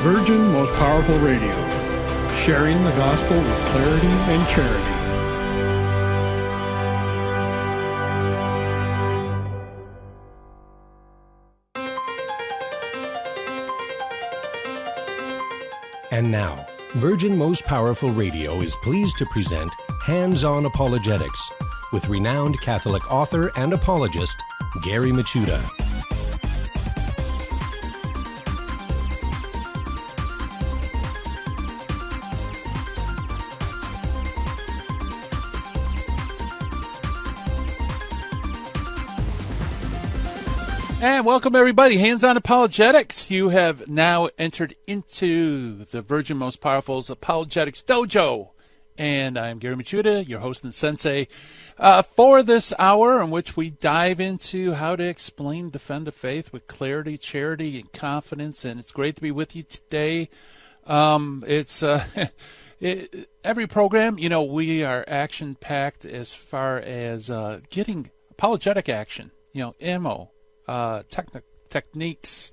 Virgin Most Powerful Radio, sharing the gospel with clarity and charity. And now, Virgin Most Powerful Radio is pleased to present Hands-On Apologetics with renowned Catholic author and apologist, Gary Michuta. And welcome, everybody. Hands-On Apologetics. You have now entered into the Virgin Most Powerful's Apologetics Dojo. And I'm Gary Michuta, your host and sensei, for this hour in which we dive into how to explain, defend the faith with clarity, charity, and confidence. And it's great to be with you today. Every program, we are action-packed as far as getting apologetic action, ammo. Techniques,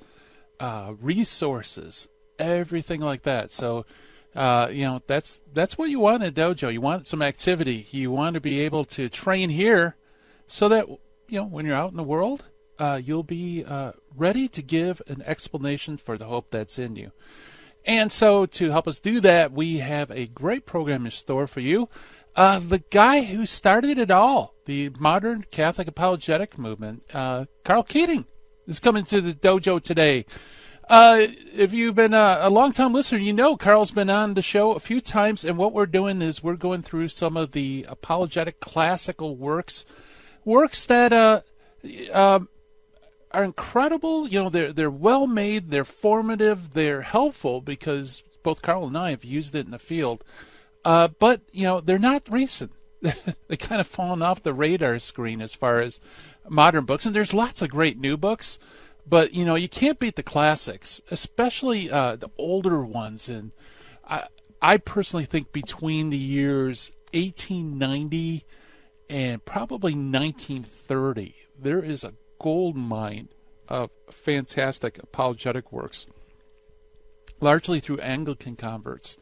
resources, everything like that. So, that's what you want in a dojo. You want some activity. You want to be able to train here so that, when you're out in the world, you'll be ready to give an explanation for the hope that's in you. And so to help us do that, we have a great program in store for you. The guy who started it all, the modern Catholic apologetic movement, Karl Keating, is coming to the dojo today. If you've been a long-time listener, Karl's been on the show a few times, and what we're doing is we're going through some of the apologetic classical works that are incredible. They're well-made, they're formative, they're helpful, because both Karl and I have used it in the field. But, they're not recent. They kind of fallen off the radar screen as far as modern books. And there's lots of great new books. But, you can't beat the classics, especially the older ones. And I personally think between the years 1890 and probably 1930, there is a gold mine of fantastic apologetic works, largely through Anglican converts.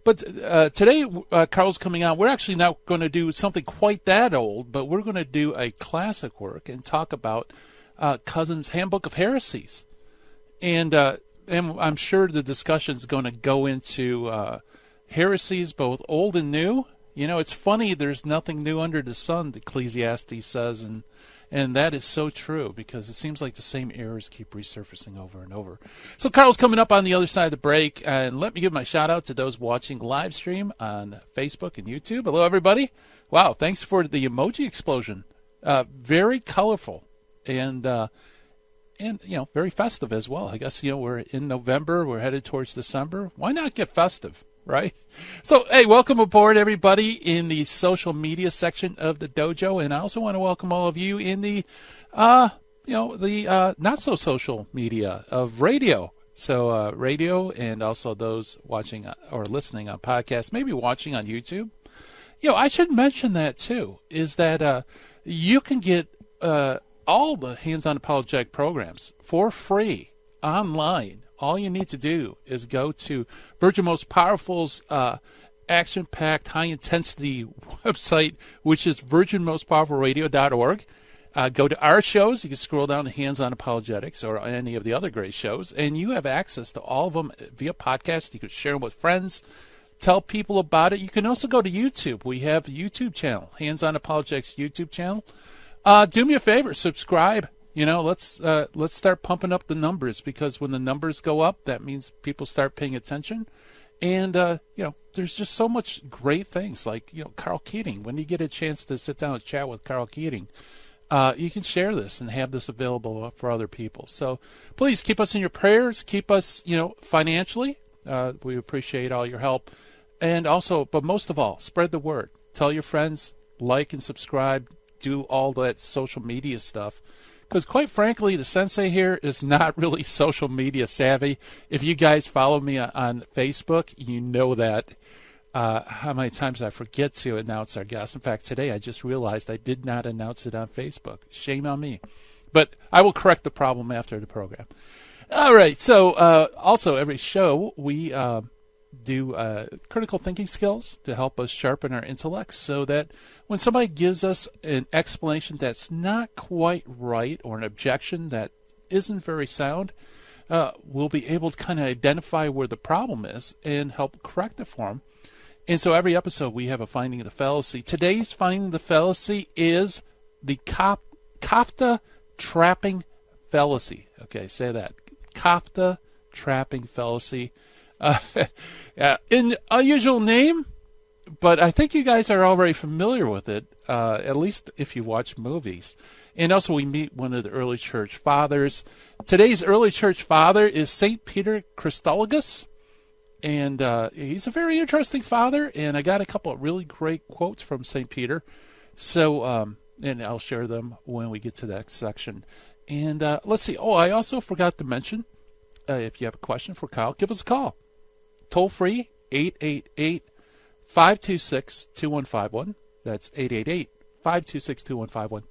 But today, Karl's coming on. We're actually not going to do something quite that old, but we're going to do a classic work and talk about Cousin's Handbook of Heresies. And I'm sure the discussion is going to go into heresies, both old and new. It's funny, there's nothing new under the sun, Ecclesiastes says, and that is so true, because it seems like the same errors keep resurfacing over and over. So Karl's coming up on the other side of the break, and let me give my shout-out to those watching live stream on Facebook and YouTube. Hello, everybody. Wow, thanks for the emoji explosion. Very colorful and very festive as well. I guess, we're in November. We're headed towards December. Why not get festive? Right? So, hey, welcome aboard, everybody, in the social media section of the dojo. And I also want to welcome all of you in the, not-so-social media of radio. So, radio, and also those watching or listening on podcasts, maybe watching on YouTube. I should mention that, too, is that you can get all the Hands-On Apologetic programs for free online. All you need to do is go to Virgin Most Powerful's action-packed, high-intensity website, which is virginmostpowerfulradio.org. Go to our shows. You can scroll down to Hands-On Apologetics or any of the other great shows, and you have access to all of them via podcast. You can share them with friends, tell people about it. You can also go to YouTube. We have a YouTube channel, Hands-On Apologetics YouTube channel. Do me a favor, subscribe. Let's start pumping up the numbers, because when the numbers go up, that means people start paying attention. And, there's just so much great things like, Karl Keating. When you get a chance to sit down and chat with Karl Keating, you can share this and have this available for other people. So please keep us in your prayers. Keep us, financially. We appreciate all your help. And also, but most of all, spread the word. Tell your friends, like and subscribe, do all that social media stuff. Because quite frankly, the sensei here is not really social media savvy. If you guys follow me on Facebook, you know that. How many times I forget to announce our guest. In fact, today I just realized I did not announce it on Facebook. Shame on me. But I will correct the problem after the program. All right. So also every show we do critical thinking skills to help us sharpen our intellects so that when somebody gives us an explanation that's not quite right or an objection that isn't very sound, we'll be able to kind of identify where the problem is and help correct it for them. And so every episode we have a finding of the fallacy. Today's finding of the fallacy is the KAFKA trapping fallacy. Okay, say that. KAFKA trapping fallacy. An unusual name, but I think you guys are already familiar with it, at least if you watch movies. And also we meet one of the early church fathers. Today's early church father is St. Peter CHRYSOLOGUS. And he's a very interesting father, and I got a couple of really great quotes from St. Peter. So, and I'll share them when we get to that section. And let's see. Oh, I also forgot to mention, if you have a question for Kyle, give us a call. Toll free, 888-526-2151. That's 888-526-2151.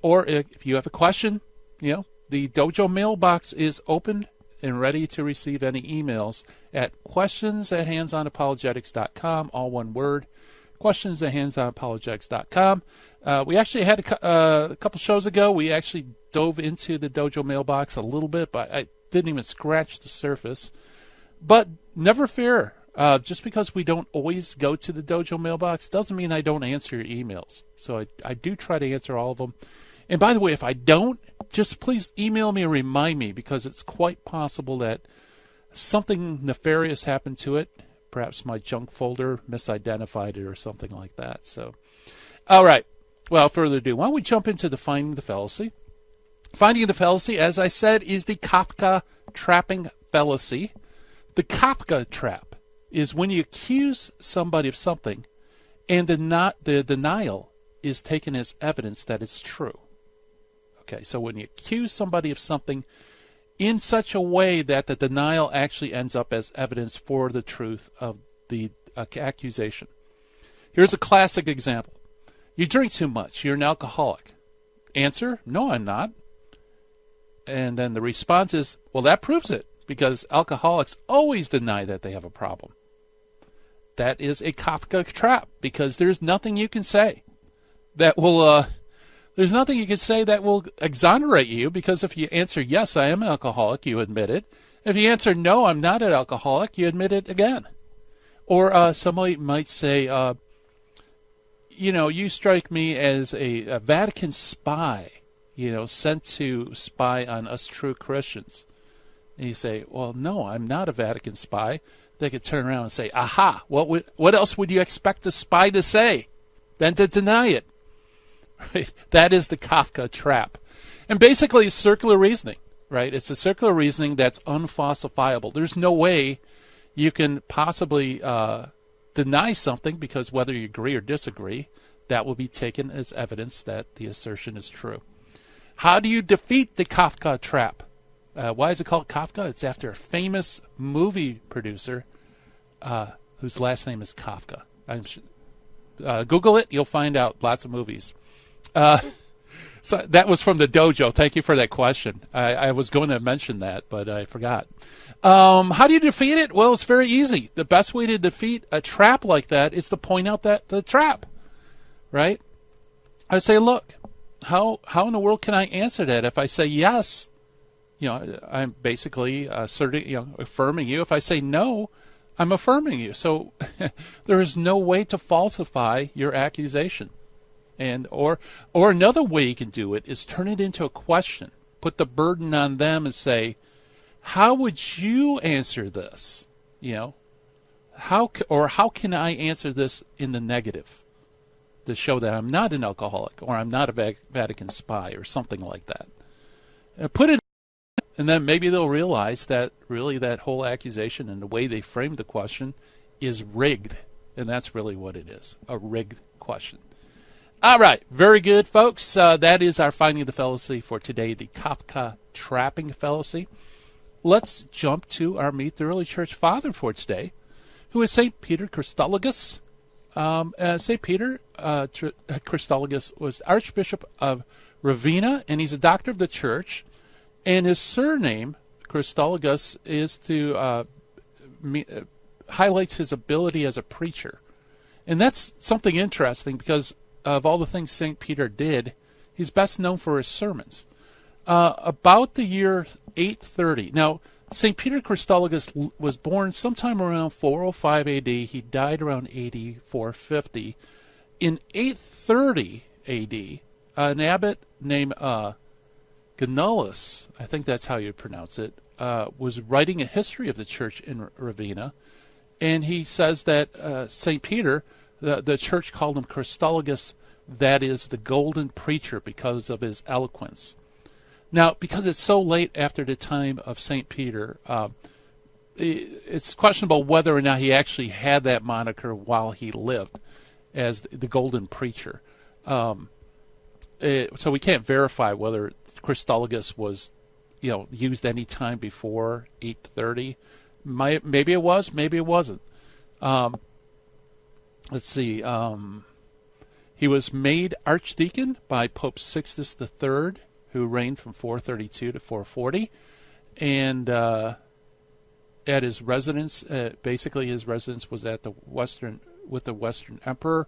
Or if you have a question, the Dojo mailbox is open and ready to receive any emails at questions@handsonapologetics.com, all one word, questions@handsonapologetics.com. We actually had a couple shows ago, we actually dove into the Dojo mailbox a little bit, but I didn't even scratch the surface. But never fear. Just because we don't always go to the Dojo mailbox doesn't mean I don't answer your emails. So I do try to answer all of them. And by the way, if I don't, just please email me and remind me, because it's quite possible that something nefarious happened to it. Perhaps my junk folder misidentified it or something like that. So, all right. Without further ado, why don't we jump into the finding the fallacy? Finding the fallacy, as I said, is the KAFKA trapping fallacy. The KAFKA trap is when you accuse somebody of something and the denial is taken as evidence that it's true. Okay, so when you accuse somebody of something in such a way that the denial actually ends up as evidence for the truth of the accusation. Here's a classic example. You drink too much. You're an alcoholic. Answer, no, I'm not. And then the response is, well, that proves it, because alcoholics always deny that they have a problem. That is a KAFKA trap, because there's nothing you can say that will exonerate you, because if you answer yes, I am an alcoholic, you admit it. If you answer no, I'm not an alcoholic, you admit it again. Or somebody might say, you strike me as a Vatican spy, sent to spy on us true Christians. And you say, well, no, I'm not a Vatican spy. They could turn around and say, aha, what else would you expect the spy to say than to deny it? Right? That is the KAFKA trap. And basically it's circular reasoning, right? It's a circular reasoning that's unfalsifiable. There's no way you can possibly deny something, because whether you agree or disagree, that will be taken as evidence that the assertion is true. How do you defeat the KAFKA trap? Why is it called KAFKA? It's after a famous movie producer whose last name is Kafka. Google it, you'll find out lots of movies. So that was from the Dojo. Thank you for that question. I was going to mention that, but I forgot. How do you defeat it? Well, it's very easy. The best way to defeat a trap like that is to point out the trap, right? I say, look, how in the world can I answer that? If I say yes, I'm basically affirming you. If I say no, I'm affirming you. So there is no way to falsify your accusation. And or another way you can do it is turn it into a question. Put the burden on them and say, how would you answer this? How can I answer this in the negative to show that I'm not an alcoholic, or I'm not a Vatican spy, or something like that. Put it, and then maybe they'll realize that really that whole accusation and the way they framed the question is rigged. And that's really what it is, a rigged question. All right, very good, folks. That is our finding of the fallacy for today, the KAFKA trapping fallacy. Let's jump to our Meet the Early Church Father for today, who is St. Peter CHRYSOLOGUS. St. Peter CHRYSOLOGUS was Archbishop of Ravenna, and he's a doctor of the church. And his surname, Christologus is to highlights his ability as a preacher. And that's something interesting because of all the things St. Peter did, he's best known for his sermons. About the year 830. Now, St. Peter Christologus was born sometime around 405 AD. He died around AD 450. In 830 AD, an abbot named Ganulus, I think that's how you pronounce it, was writing a history of the church in Ravenna. And he says that St. Peter, the church called him Christologus, that is the golden preacher, because of his eloquence. Now, because it's so late after the time of St. Peter, it's questionable whether or not he actually had that moniker while he lived as the golden preacher. So we can't verify whether Christologus was, used any time before 830. Maybe it was, maybe it wasn't. Let's see. He was made archdeacon by Pope Sixtus III, who reigned from 432 to 440, and at his residence, basically his residence was at the Western Emperor,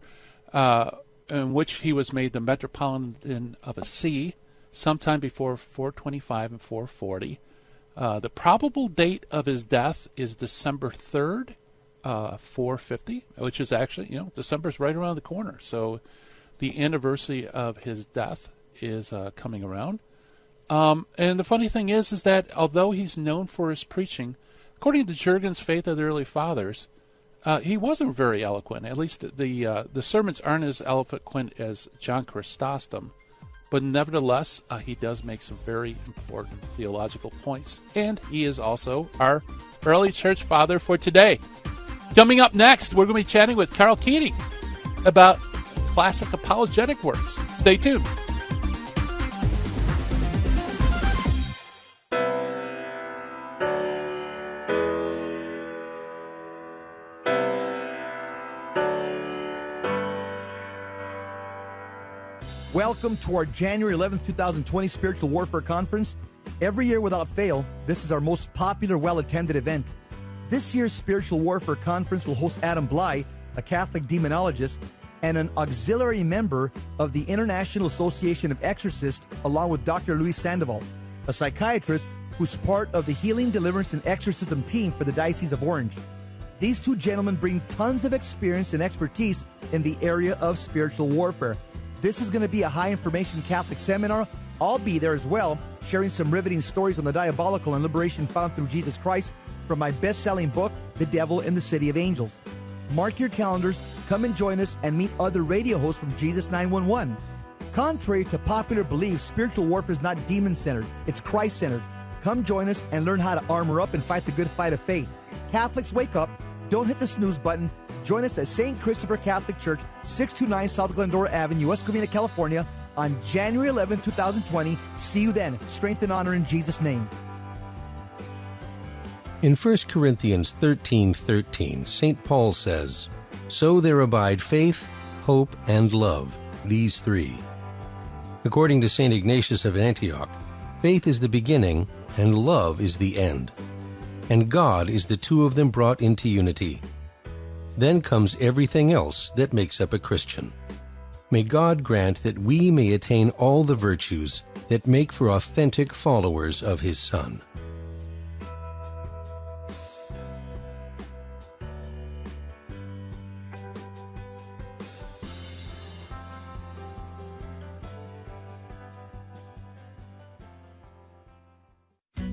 in which he was made the Metropolitan of a see sometime before 425 and 440. The probable date of his death is December 3rd, 450, which is actually, December's right around the corner. So the anniversary of his death is coming around. And the funny thing is that although he's known for his preaching, according to Jurgen's Faith of the Early Fathers, he wasn't very eloquent. At least the sermons aren't as eloquent as John Chrysostom. But nevertheless, he does make some very important theological points. And he is also our early church father for today. Coming up next, we're going to be chatting with Karl Keating about classic apologetic works. Stay tuned. Welcome to our January 11th, 2020 Spiritual Warfare Conference. Every year without fail, this is our most popular, well-attended event. This year's Spiritual Warfare Conference will host Adam Bly, a Catholic demonologist, and an auxiliary member of the International Association of Exorcists, along with Dr. Luis Sandoval, a psychiatrist who's part of the Healing, Deliverance, and Exorcism team for the Diocese of Orange. These two gentlemen bring tons of experience and expertise in the area of spiritual warfare. This is going to be a high-information Catholic seminar. I'll be there as well, sharing some riveting stories on the diabolical and liberation found through Jesus Christ from my best-selling book, The Devil in the City of Angels. Mark your calendars, come and join us, and meet other radio hosts from Jesus 911. Contrary to popular belief, spiritual warfare is not demon-centered, it's Christ-centered. Come join us and learn how to armor up and fight the good fight of faith. Catholics, wake up. Don't hit the snooze button. Join us at St. Christopher Catholic Church, 629 South Glendora Avenue, West Covina, California, on January 11, 2020. See you then. Strength and honor in Jesus' name. In 1 Corinthians 13:13, St. Paul says, "So there abide faith, hope, and love, these three." According to St. Ignatius of Antioch, faith is the beginning and love is the end. And God is the two of them brought into unity. Then comes everything else that makes up a Christian. May God grant that we may attain all the virtues that make for authentic followers of His Son.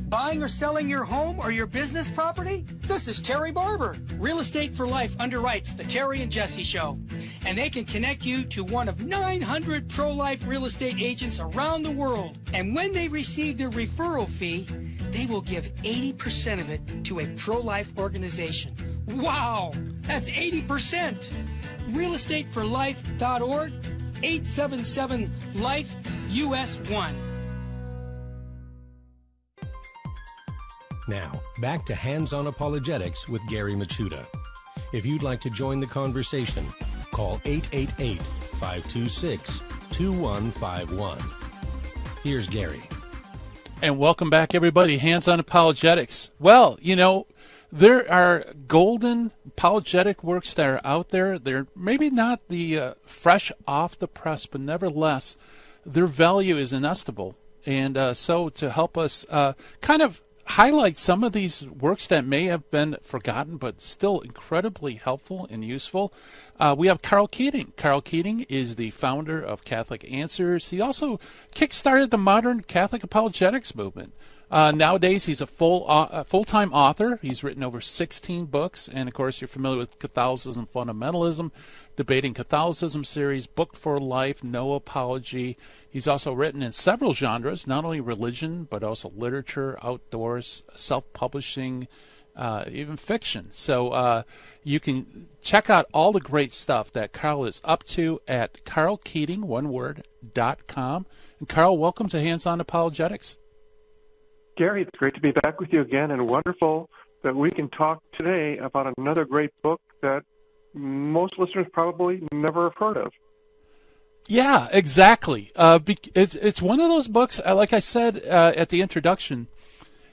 Buying or selling your home or your business property? This is Terry Barber. Real Estate for Life underwrites the Terry and Jesse Show, and they can connect you to one of 900 pro-life real estate agents around the world. And when they receive their referral fee, they will give 80% of it to a pro-life organization. Wow, that's 80%. realestateforlife.org, 877-LIFE-US1. Now, back to Hands-On Apologetics with Gary Machuda. If you'd like to join the conversation, call 888-526-2151. Here's Gary. And welcome back, everybody. Hands on Apologetics. Well, there are golden apologetic works that are out there. They're maybe not the fresh off the press, but nevertheless, their value is inestimable. And so to help us kind of highlight some of these works that may have been forgotten, but still incredibly helpful and useful, we have Karl Keating. Karl Keating is the founder of Catholic Answers. He also kickstarted the modern Catholic apologetics movement. Nowadays, he's a full-time author. He's written over 16 books, and of course, you're familiar with Catholicism Fundamentalism, Debating Catholicism series, Book for Life, No Apology. He's also written in several genres, not only religion, but also literature, outdoors, self-publishing, even fiction. So you can check out all the great stuff that Karl is up to at karlkeating.com. And Karl, welcome to Hands on Apologetics. Gary, it's great to be back with you again, and wonderful that we can talk today about another great book that most listeners probably never have heard of. Yeah, exactly. It's one of those books, like I said at the introduction,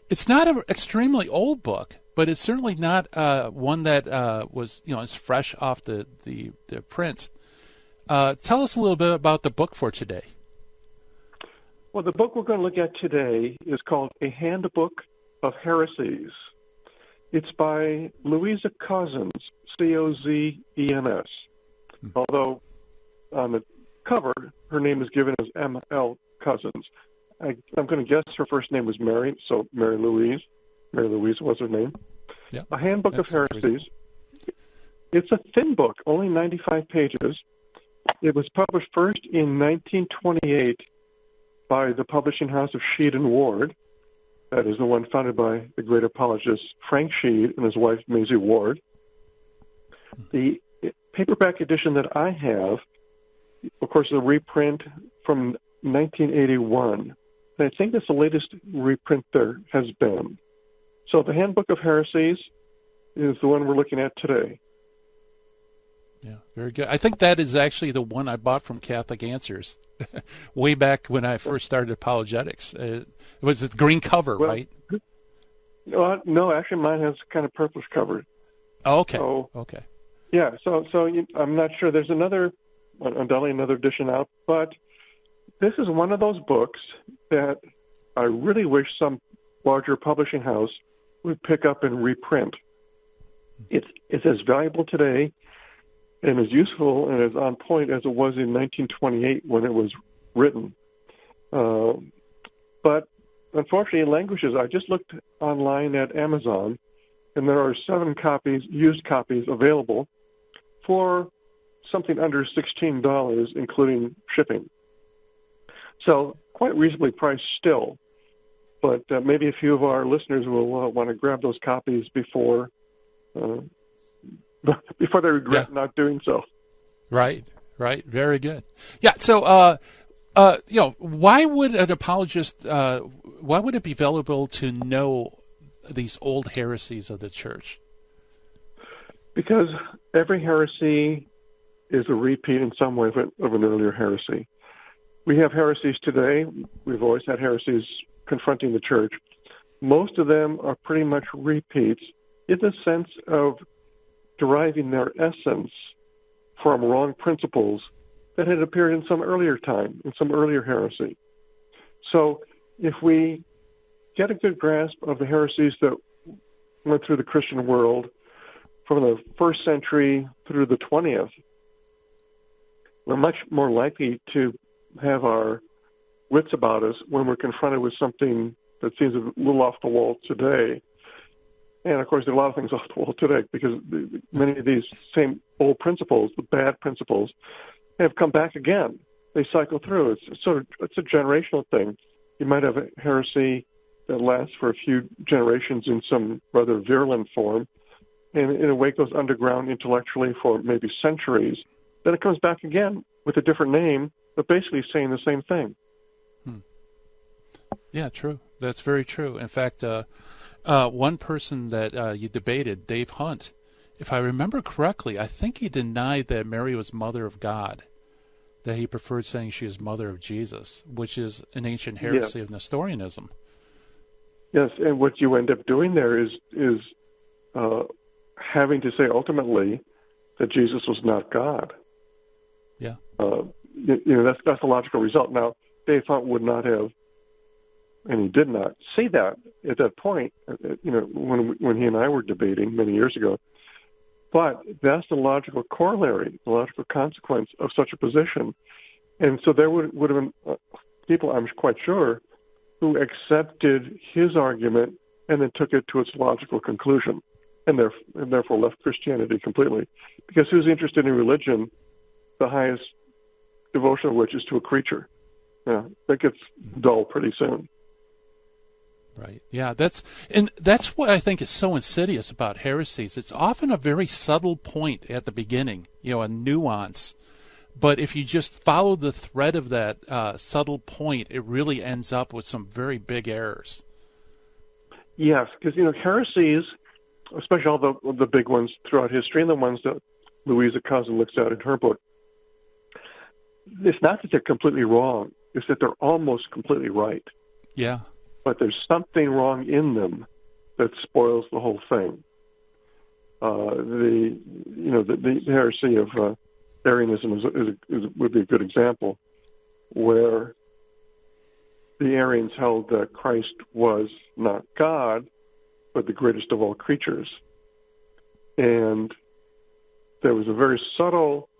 it's not an extremely old book, but it's certainly not one that was, is fresh off the print. Tell us a little bit about the book for today. Well, the book we're going to look at today is called A Handbook of Heresies. It's by Louisa Cozzens, C-O-Z-E-N-S. Although on the cover, her name is given as M.L. Cozzens. I'm going to guess her first name was Mary, so Mary Louise. Mary Louise was her name. Yeah, A Handbook of Heresies. It's a thin book, only 95 pages. It was published first in 1928 by the publishing house of Sheed and Ward. That is the one founded by the great apologist Frank Sheed and his wife Maisie Ward. The paperback edition that I have, of course, is a reprint from 1981. And I think that's the latest reprint there has been. So the Handbook of Heresies is the one we're looking at today. Yeah, very good. I think that is actually the one I bought from Catholic Answers way back when I first started apologetics. It was the green cover, right? No, actually mine has kind of purplish cover. Oh, okay. So, okay. Yeah, so I'm not sure. There's undoubtedly another edition out, but this is one of those books that I really wish some larger publishing house would pick up and reprint. It's as valuable today and as useful and as on point as it was in 1928 when it was written. But unfortunately, in languages, I just looked online at Amazon, and there are 7 copies, used copies, available for something under $16, including shipping. So quite reasonably priced still. But maybe a few of our listeners will want to grab those copies before they regret not doing so. Right. Very good. Yeah. So, why would an apologist? Why would it be valuable to know these old heresies of the church? Because every heresy is a repeat in some way of an earlier heresy. We have heresies today. We've always had heresies confronting the church. Most of them are pretty much repeats in the sense of deriving their essence from wrong principles that had appeared in some earlier time, in some earlier heresy. So if we get a good grasp of the heresies that went through the Christian world from the first century through the 20th, we're much more likely to have our wits about us when we're confronted with something that seems a little off the wall today. And, of course, there are a lot of things off the wall today because many of these same old principles, the bad principles, have come back again. They cycle through. It's a generational thing. You might have a heresy that lasts for a few generations in some rather virulent form, and in a way goes underground intellectually for maybe centuries. Then it comes back again with a different name, but basically saying the same thing. Yeah, true. That's very true. In fact, one person that you debated, Dave Hunt, if I remember correctly, I think he denied that Mary was mother of God, that he preferred saying she was mother of Jesus, which is an ancient heresy of Nestorianism. Yes, and what you end up doing there is having to say ultimately that Jesus was not God. Yeah. That's the logical result. Now, Dave Hunt would not have, and he did not say that at that point. When he and I were debating many years ago. But that's the logical corollary, the logical consequence of such a position. And so there would have been people, I'm quite sure, who accepted his argument and then took it to its logical conclusion, and therefore left Christianity completely. Because who's interested in religion, the highest devotion of which is to a creature? Yeah, that gets dull pretty soon. Right. Yeah, that's what I think is so insidious about heresies. It's often a very subtle point at the beginning, a nuance. But if you just follow the thread of that subtle point, it really ends up with some very big errors. Yes, because heresies, especially all the big ones throughout history, and the ones that Louisa Cousin looks at in her book, it's not that they're completely wrong; it's that they're almost completely right. Yeah. But there's something wrong in them that spoils the whole thing. The heresy of Arianism would be a good example, where the Arians held that Christ was not God, but the greatest of all creatures. And there was a very subtle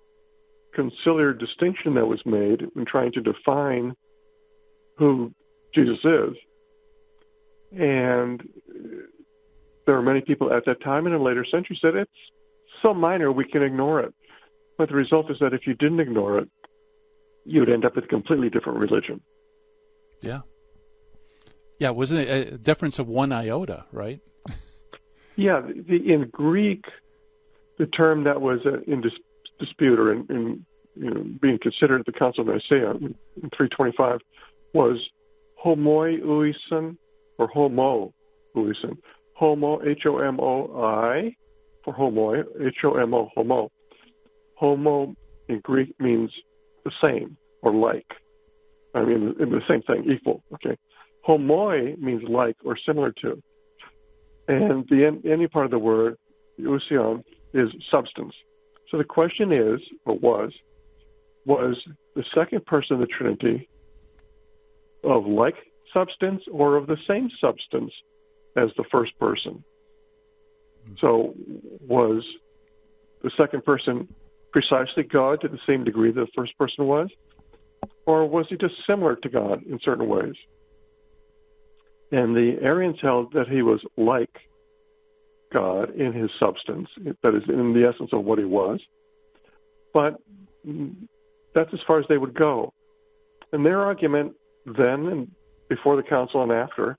conciliar distinction that was made in trying to define who Jesus is. And there are many people at that time and in later centuries said it's so minor we can ignore it. But the result is that if you didn't ignore it, you would end up with a completely different religion. Yeah. Yeah, wasn't it a difference of 1 iota, right? Yeah, in Greek, the term that was in dispute or in being considered at the Council of Nicaea in 325 was homoiousin or homo-ousin. Homo, H-O-M-O-I, for homoi, H-O-M-O, homo. Homo in Greek means the same or like. I mean, the same thing, equal. Okay. Homoi means like or similar to. And the any part of the word, ousion, is substance. So the question is, or was the second person of the Trinity of like substance or of the same substance as the first person? So was the second person precisely God to the same degree that the first person was? Or was he just similar to God in certain ways? And the Arians held that he was like God in his substance, that is, in the essence of what he was. But that's as far as they would go. And their argument then and before the council and after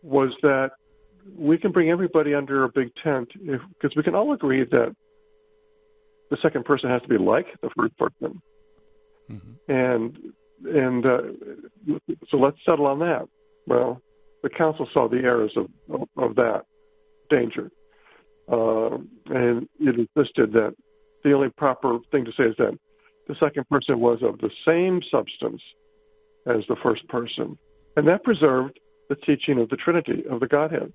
was that we can bring everybody under a big tent because we can all agree that the second person has to be like the first person. Mm-hmm. And so let's settle on that. Well, the council saw the errors of that danger. And it insisted that the only proper thing to say is that the second person was of the same substance as the first person. And that preserved the teaching of the Trinity, of the Godhead.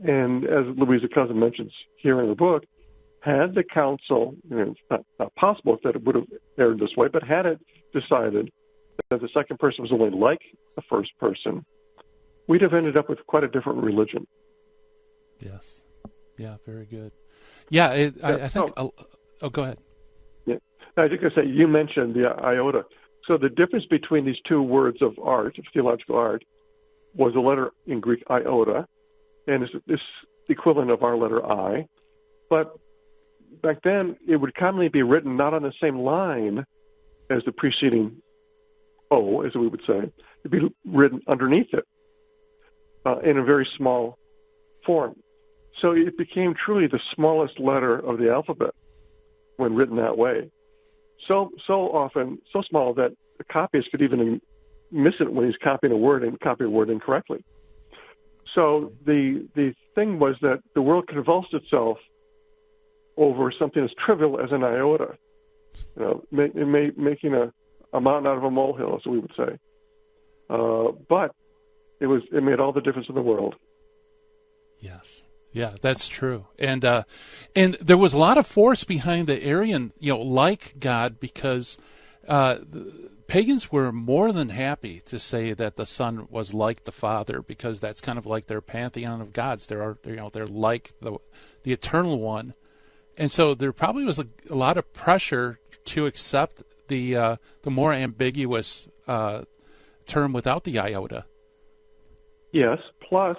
And as Louisa Cousin mentions here in the book, had the council, it's not possible that it would have erred this way, but had it decided that the second person was only like the first person, we'd have ended up with quite a different religion. Yes. Yeah, very good. Yeah, I think... go ahead. Yeah. I was just going to say, you mentioned the iota. So the difference between these two words of art, of theological art, was the letter in Greek iota, and it's the equivalent of our letter I. But back then, it would commonly be written not on the same line as the preceding O, as we would say. It'd be written underneath it in a very small form. So it became truly the smallest letter of the alphabet when written that way. So often, so small that the copyist could even miss it when he's copying a word and copy a word incorrectly. So the thing was that the world convulsed itself over something as trivial as an iota, making a mountain out of a molehill, as we would say. But It made all the difference in the world. Yes. Yeah, that's true. And there was a lot of force behind the Arian, like God, because pagans were more than happy to say that the Son was like the Father, because that's kind of like their pantheon of gods. They're like the Eternal One, and so there probably was a lot of pressure to accept the more ambiguous term without the iota. Yes. Plus,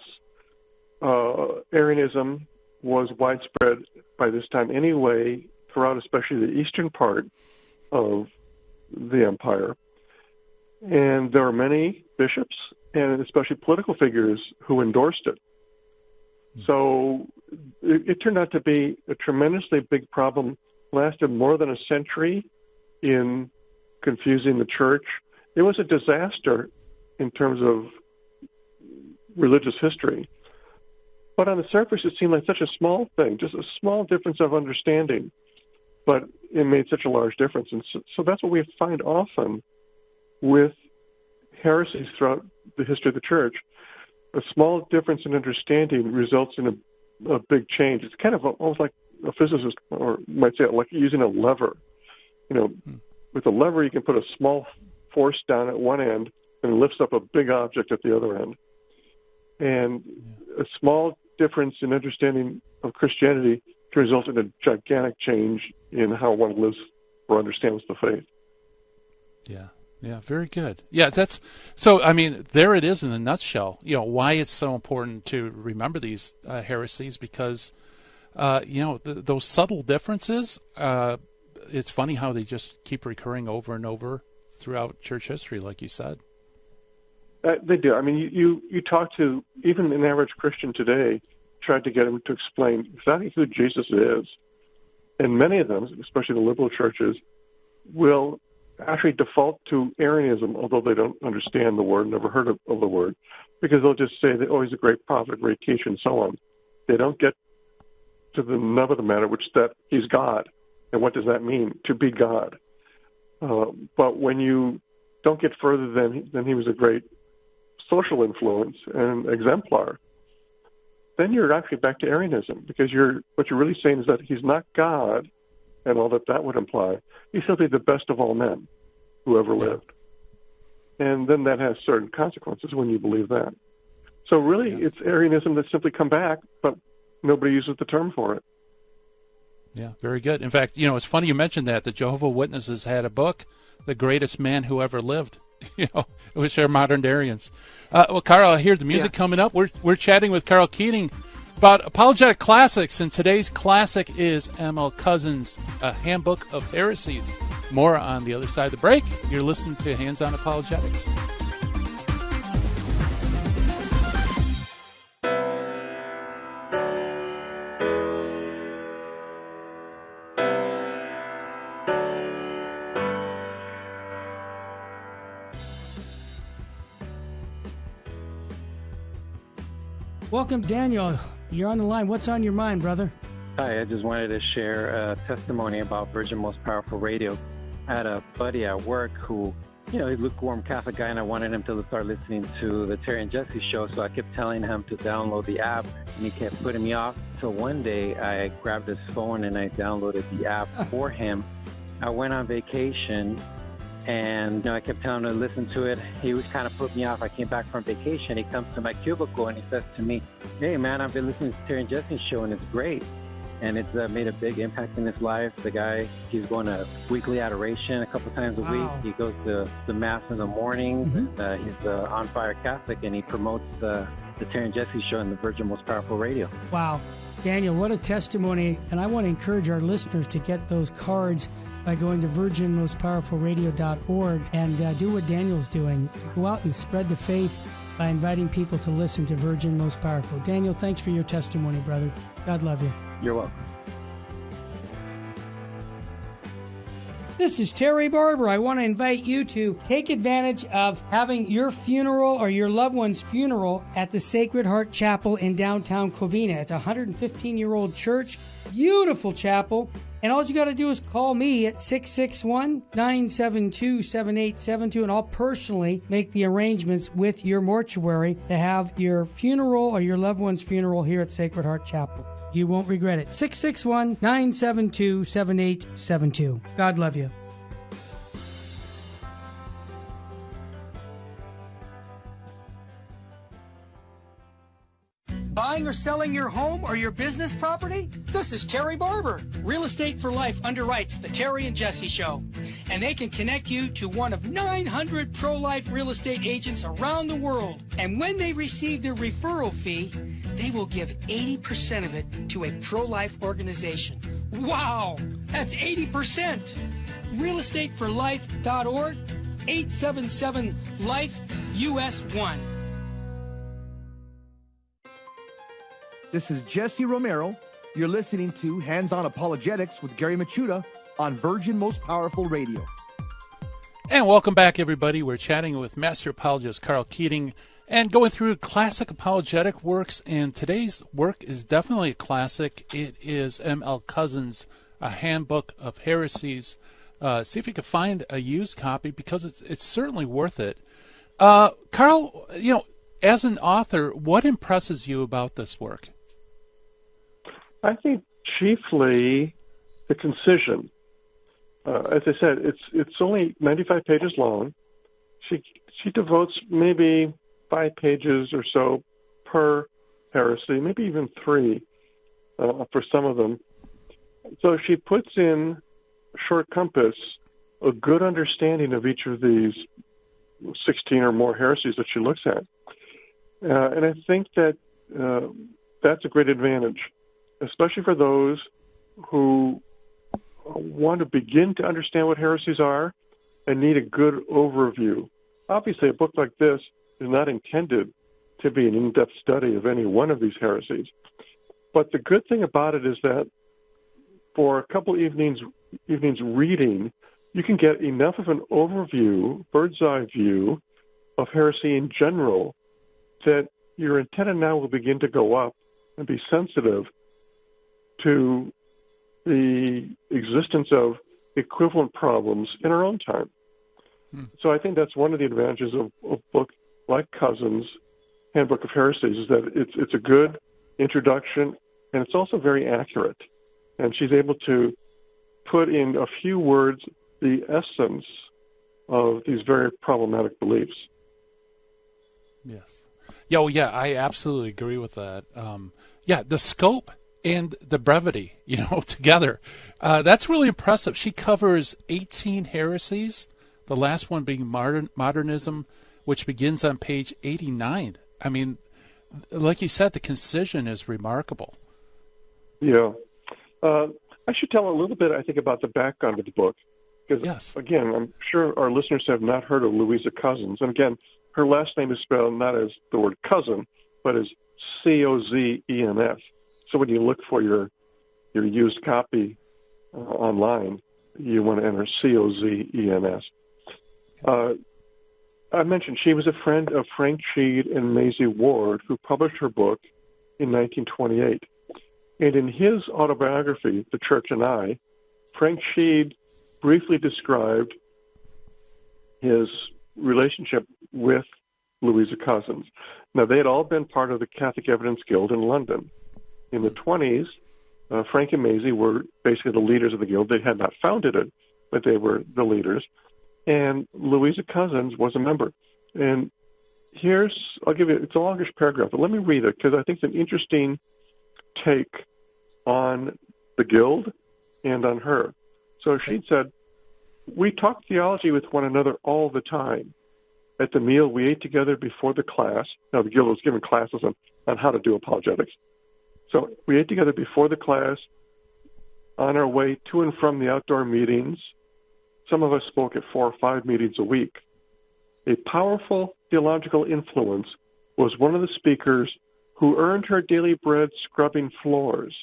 Arianism was widespread by this time anyway, throughout especially the eastern part of the empire. And there were many bishops and especially political figures who endorsed it. So it turned out to be a tremendously big problem, lasted more than a century in confusing the church. It was a disaster in terms of religious history. But on the surface, it seemed like such a small thing, just a small difference of understanding. But it made such a large difference. And so that's what we find often with heresies throughout the history of the church. A small difference in understanding results in a big change. It's kind of almost like a physicist, or might say, like using a lever. With a lever, you can put a small force down at one end and it lifts up a big object at the other end. And a small difference in understanding of Christianity can result in a gigantic change in how one lives or understands the faith. Yeah, very good. Yeah, that's so. I mean, there it is in a nutshell. Why it's so important to remember these heresies, because those subtle differences. It's funny how they just keep recurring over and over throughout church history, like you said. They do. I mean, you talk to even an average Christian today, tried to get him to explain exactly who Jesus is, and many of them, especially the liberal churches, will actually default to Arianism, although they don't understand the word, never heard of the word, because they'll just say that, he's a great prophet, great teacher, and so on. They don't get to the nub of the matter, which is that he's God. And what does that mean, to be God? But when you don't get further than he was a great social influence and exemplar, then you're actually back to Arianism, because what you're really saying is that he's not God, and all that would imply. He's simply the best of all men who ever lived. And then that has certain consequences when you believe that. So really, it's Arianism that's simply come back, but nobody uses the term for it. Yeah, very good. In fact, it's funny you mentioned that. The Jehovah's Witnesses had a book, The Greatest Man Who Ever Lived, which are modern Arians. Well, Karl, I hear the music coming up. We're chatting with Karl Keating about apologetic classics, and today's classic is M.L. Cousins' Handbook of Heresies. More on the other side of the break. You're listening to Hands On Apologetics. Welcome, Daniel. You're on the line. What's on your mind, brother? Hi, I just wanted to share a testimony about Virgin Most Powerful Radio. I had a buddy at work who, he's a lukewarm Catholic guy, and I wanted him to start listening to the Terry and Jesse show, so I kept telling him to download the app, and he kept putting me off. So one day, I grabbed his phone and I downloaded the app for him. I went on vacation, and I kept telling him to listen to it. He was kind of put me off. I came back from vacation. He comes to my cubicle and he says to me, "Hey, man, I've been listening to Terry and Jesse's show, and it's great." And it's made a big impact in his life. The guy, he's going to weekly adoration a couple times a week. He goes to the Mass in the morning. He's an on-fire Catholic, and he promotes the Terry and Jesse show in the Virgin Most Powerful Radio. Wow. Daniel, what a testimony. And I want to encourage our listeners to get those cards by going to virginmostpowerfulradio.org and do what Daniel's doing. Go out and spread the faith by inviting people to listen to Virgin Most Powerful. Daniel, thanks for your testimony, brother. God love you. You're welcome. This is Terry Barber. I want to invite you to take advantage of having your funeral or your loved one's funeral at the Sacred Heart Chapel in downtown Covina. It's a 115-year-old church, beautiful chapel. And all you got to do is call me at 661-972-7872, and I'll personally make the arrangements with your mortuary to have your funeral or your loved one's funeral here at Sacred Heart Chapel. You won't regret it. 661-972-7872. God love you. Buying or selling your home or your business property? This is Terry Barber. Real Estate for Life underwrites the Terry and Jesse Show. And they can connect you to one of 900 pro-life real estate agents around the world. And when they receive their referral fee, they will give 80% of it to a pro-life organization. Wow! That's 80%! realestateforlife.org, 877-LIFE-US1. This is Jesse Romero. You're listening to Hands-On Apologetics with Gary Machuda on Virgin Most Powerful Radio. And welcome back, everybody. We're chatting with Master Apologist Karl Keating and going through classic apologetic works. And today's work is definitely a classic. It is M.L. Cousins' A Handbook of Heresies. See if you can find a used copy, because it's certainly worth it. Karl, as an author, what impresses you about this work? I think chiefly the concision. As I said, it's only 95 pages long. She devotes maybe 5 pages or so per heresy, maybe even 3 for some of them. So she puts in short compass a good understanding of each of these 16 or more heresies that she looks at. And I think that that's a great advantage, especially for those who want to begin to understand what heresies are and need a good overview. Obviously, a book like this is not intended to be an in-depth study of any one of these heresies. But the good thing about it is that for a couple evenings reading, you can get enough of an overview, bird's-eye view of heresy in general, that your antenna now will begin to go up and be sensitive to the existence of equivalent problems in our own time. So I think that's one of the advantages of a book like Cousins' Handbook of Heresies, is that it's a good introduction, and it's also very accurate. And she's able to put in a few words the essence of these very problematic beliefs. Yes. Yeah, I absolutely agree with that. The scope and the brevity, together. That's really impressive. She covers 18 heresies, the last one being modernism, which begins on page 89. I mean, like you said, the concision is remarkable. Yeah. I should tell a little bit, I think, about the background of the book. Because, again, I'm sure our listeners have not heard of Louisa Cousins. And, again, her last name is spelled not as the word cousin, but as C-O-Z-E-N-S. So when you look for your used copy online, you want to enter C-O-Z-E-N-S. I mentioned she was a friend of Frank Sheed and Maisie Ward, who published her book in 1928. And in his autobiography, The Church and I, Frank Sheed briefly described his relationship with Louisa Cousins. Now, they had all been part of the Catholic Evidence Guild in London. In the 20s, Frank and Maisie were basically the leaders of the guild. They had not founded it, but they were the leaders. And Louisa Cousins was a member. And I'll give you, it's a longish paragraph, but let me read it, because I think it's an interesting take on the guild and on her. So she said, "We talked theology with one another all the time. At the meal, we ate together before the class." Now, the guild was giving classes on how to do apologetics. So we ate together before the class, on our way to and from the outdoor meetings. Some of us spoke at 4 or 5 meetings a week. A powerful theological influence was one of the speakers who earned her daily bread scrubbing floors.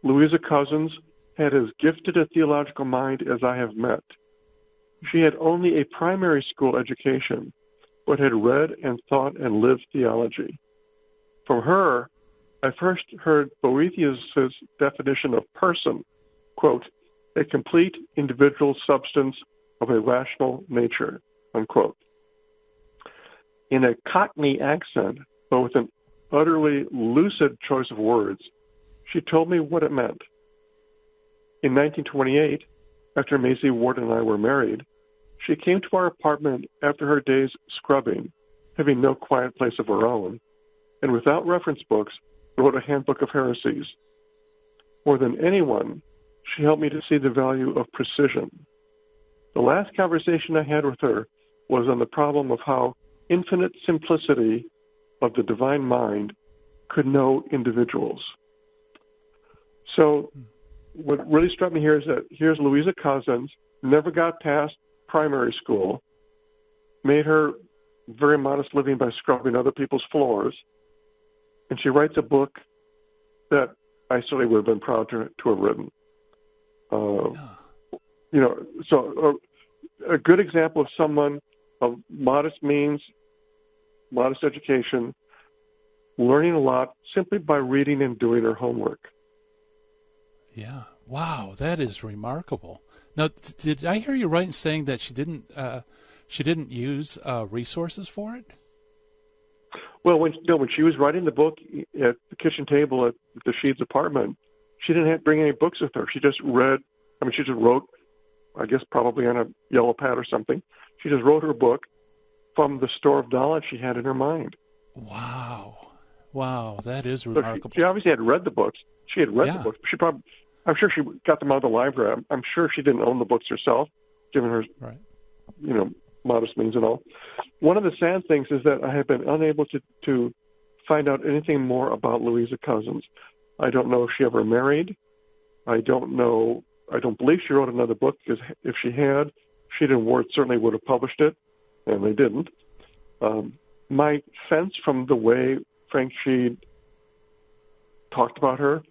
Louisa Cousins had as gifted a theological mind as I have met. She had only a primary school education, but had read and thought and lived theology. From her, I first heard Boethius' definition of person, quote, a complete individual substance of a rational nature, unquote. In a Cockney accent, but with an utterly lucid choice of words, she told me what it meant. In 1928, after Maisie Ward and I were married, she came to our apartment after her days scrubbing, having no quiet place of her own, and without reference books, wrote a handbook of heresies. More than anyone, she helped me to see the value of precision. The last conversation I had with her was on the problem of how infinite simplicity of the divine mind could know individuals. So what really struck me here is that here's Louisa Cousins, never got past primary school, made her very modest living by scrubbing other people's floors, and she writes a book that I certainly would have been proud to have written. You know, so a good example of someone of modest means, modest education, learning a lot simply by reading and doing her homework. Yeah. Wow, that is remarkable. Now, did I hear you right in saying that she didn't use resources for it? Well, when she was writing the book at the kitchen table at the Sheeds apartment, she didn't have to bring any books with her. She just read. I mean, she just wrote, I guess probably on a yellow pad or something. She just wrote her book from the store of knowledge she had in her mind. Wow, that is remarkable. So she obviously had read the books. She had read the books. I'm sure she got them out of the library. I'm sure she didn't own the books herself, given her, modest means and all. One of the sad things is that I have been unable to find out anything more about Louisa Cousins. I don't know if she ever married. I don't believe she wrote another book, because if she had, Sheed and Ward certainly would have published it, and they didn't. My sense from the way Frank Sheed talked about her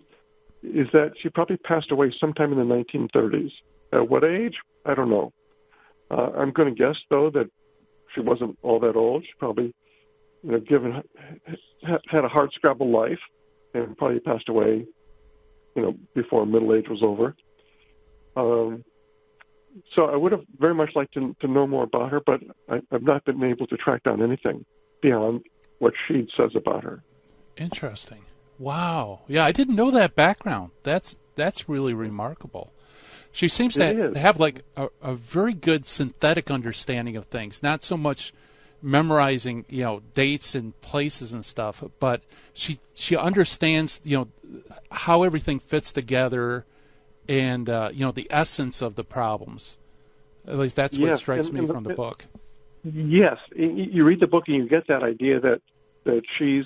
is that she probably passed away sometime in the 1930s. At what age? I don't know. I'm going to guess, though, that she wasn't all that old. She probably, had a hard-scrabble life and probably passed away, before middle age was over. So I would have very much liked to know more about her, but I've not been able to track down anything beyond what Sheed says about her. Interesting. Wow. Yeah, I didn't know that background. That's really remarkable. She seems to have like a very good synthetic understanding of things, not so much memorizing, dates and places and stuff, but she understands, how everything fits together and, the essence of the problems. At least that's what strikes me from the book. Yes. You read the book and you get that idea that she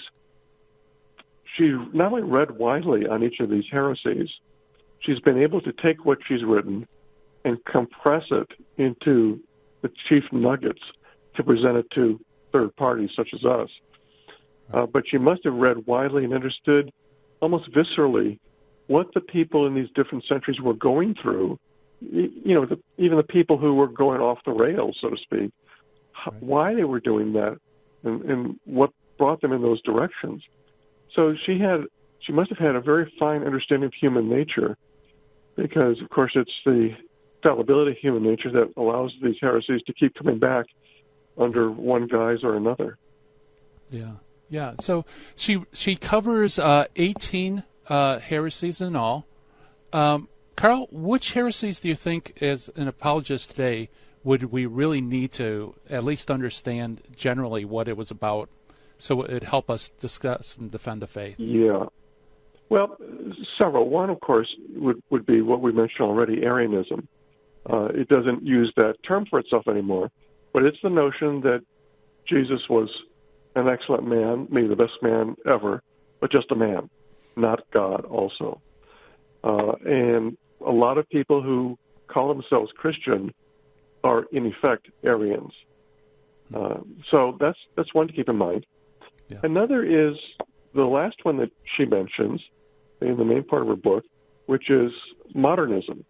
not only read widely on each of these heresies, she's been able to take what she's written and compress it into the chief nuggets to present it to third parties such as us. But she must have read widely and understood almost viscerally what the people in these different centuries were going through, even the people who were going off the rails, so to speak, why they were doing that and what brought them in those directions. So she must have had a very fine understanding of human nature, because, of course, it's the fallibility of human nature that allows these heresies to keep coming back under one guise or another. Yeah. So she covers 18 heresies in all. Karl, which heresies do you think, as an apologist today, would we really need to at least understand generally what it was about, so it would help us discuss and defend the faith? Yeah. Well, several. One, of course, would be what we mentioned already, Arianism. It doesn't use that term for itself anymore, but it's the notion that Jesus was an excellent man, maybe the best man ever, but just a man, not God also. And a lot of people who call themselves Christian are, in effect, Arians. So that's one to keep in mind. Yeah. Another is the last one that she mentions in the main part of her book, which is modernism.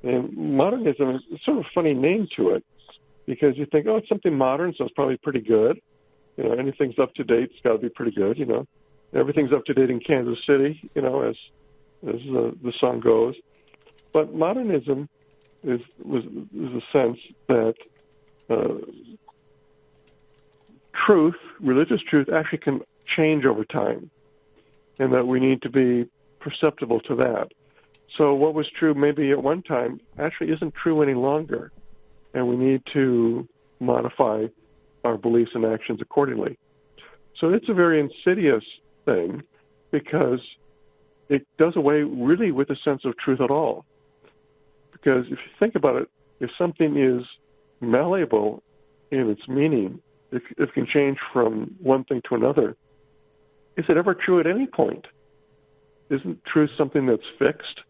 And modernism is sort of a funny name to it, because you think, it's something modern, so it's probably pretty good. Anything's up to date, it's got to be pretty good. Everything's up to date in Kansas City, as the song goes. But modernism is a sense that truth, religious truth, actually can change over time, and that we need to be perceptible to that. So what was true maybe at one time actually isn't true any longer, and we need to modify our beliefs and actions accordingly. So it's a very insidious thing because it does away really with a sense of truth at all. Because if you think about it, if something is malleable in its meaning, if it can change from one thing to another, is it ever true at any point? Isn't truth something that's fixed?